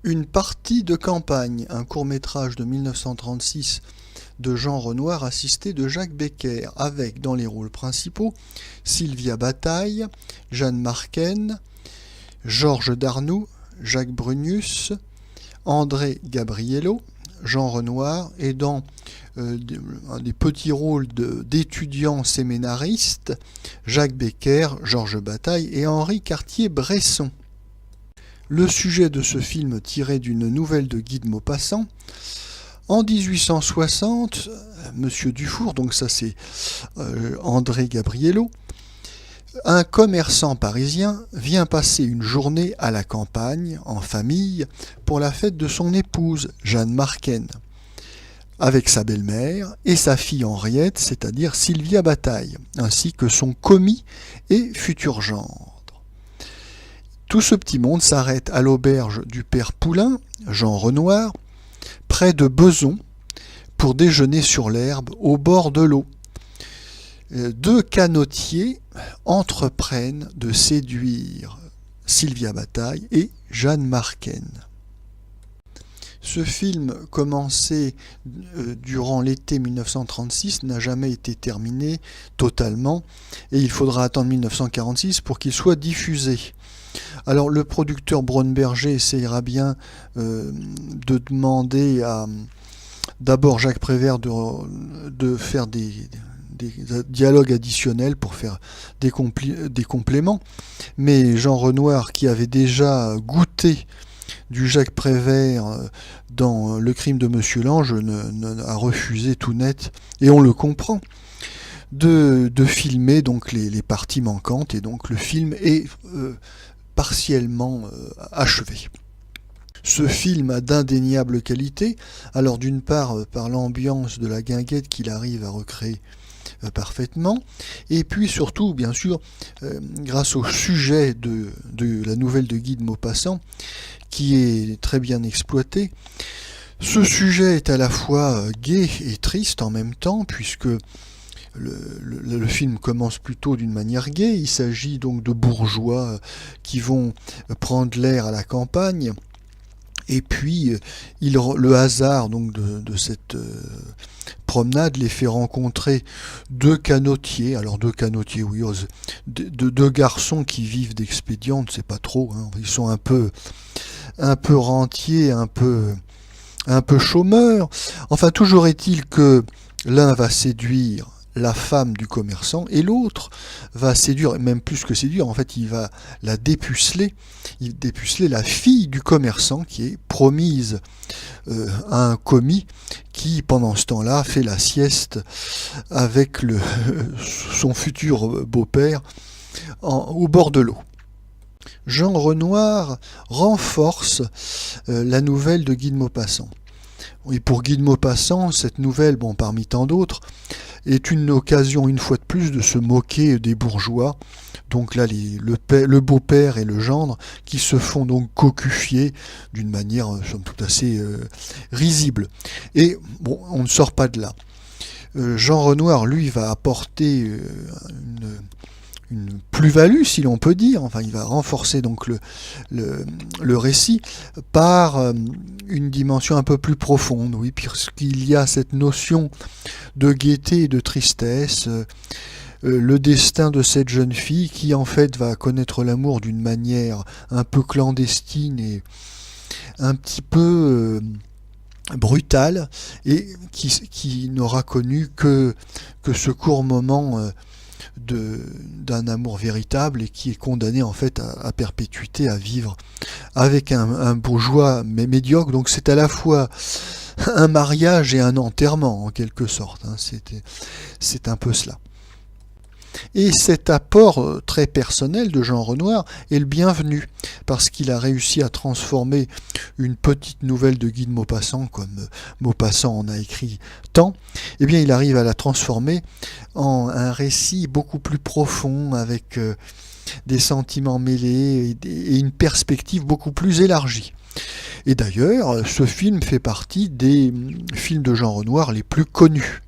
Une partie de campagne, un court-métrage de 1936 de Jean Renoir assisté de Jacques Becker, avec dans les rôles principaux Sylvia Bataille, Jeanne Marquenne, Georges Darnoux, Jacques Brunius, André Gabriello, Jean Renoir, et dans des petits rôles d'étudiants séminaristes, Jacques Becker, Georges Bataille et Henri Cartier-Bresson. Le sujet de ce film tiré d'une nouvelle de Guy de Maupassant. En 1860, Monsieur Dufour, donc ça c'est André Gabriello, un commerçant parisien vient passer une journée à la campagne, en famille, pour la fête de son épouse, Jeanne Marquenne, avec sa belle-mère et sa fille Henriette, c'est-à-dire Sylvia Bataille, ainsi que son commis et futur gendre. Tout ce petit monde s'arrête à l'auberge du père Poulain, Jean Renoir, près de Beson, pour déjeuner sur l'herbe au bord de l'eau. Deux canotiers entreprennent de séduire Sylvia Bataille et Jeanne Marquenne. Ce film, commencé durant l'été 1936, n'a jamais été terminé totalement et il faudra attendre 1946 pour qu'il soit diffusé. Alors le producteur Braunberger essayera bien de demander à d'abord Jacques Prévert de faire des dialogues additionnels pour faire des compléments, mais Jean Renoir, qui avait déjà goûté du Jacques Prévert dans Le crime de Monsieur Lange, a refusé tout net, et on le comprend, de filmer donc les parties manquantes, et donc le film est partiellement achevé. Ce film a d'indéniables qualités, alors d'une part par l'ambiance de la guinguette qu'il arrive à recréer parfaitement, et puis surtout bien sûr grâce au sujet de la nouvelle de Guy de Maupassant qui est très bien exploité. Ce sujet est à la fois gai et triste en même temps, puisque le film commence plutôt d'une manière gaie. Il s'agit donc de bourgeois qui vont prendre l'air à la campagne, et puis le hasard donc de cette promenade les fait rencontrer deux canotiers. Alors deux canotiers, oui, deux garçons qui vivent d'expédients, on ne sait pas trop, hein. Ils sont un peu rentiers, un peu chômeurs. Enfin, toujours est-il que l'un va séduire la femme du commerçant et l'autre va séduire, même plus que séduire, en fait il va la dépuceler, la fille du commerçant qui est promise à un commis qui pendant ce temps-là fait la sieste avec son futur beau-père au bord de l'eau. Jean Renoir renforce la nouvelle de Guy de Maupassant. Et pour Guy de Maupassant, cette nouvelle, parmi tant d'autres, est une occasion une fois de plus de se moquer des bourgeois. Donc là, le beau-père et le gendre qui se font donc cocufier d'une manière somme toute assez risible. Et on ne sort pas de là. Jean Renoir, lui, va apporter une plus-value, si l'on peut dire. Enfin, il va renforcer donc le récit par une dimension un peu plus profonde, oui, puisqu'il y a cette notion de gaieté et de tristesse, le destin de cette jeune fille qui en fait va connaître l'amour d'une manière un peu clandestine et un petit peu brutale, et qui n'aura connu que ce court moment d'un amour véritable, et qui est condamné en fait à perpétuité, à vivre avec un bourgeois mais médiocre. Donc c'est à la fois un mariage et un enterrement en quelque sorte, hein. C'est un peu cela. Et cet apport très personnel de Jean Renoir est le bienvenu, parce qu'il a réussi à transformer une petite nouvelle de Guy de Maupassant, comme Maupassant en a écrit tant, eh bien il arrive à la transformer en un récit beaucoup plus profond, avec des sentiments mêlés et une perspective beaucoup plus élargie. Et d'ailleurs, ce film fait partie des films de Jean Renoir les plus connus.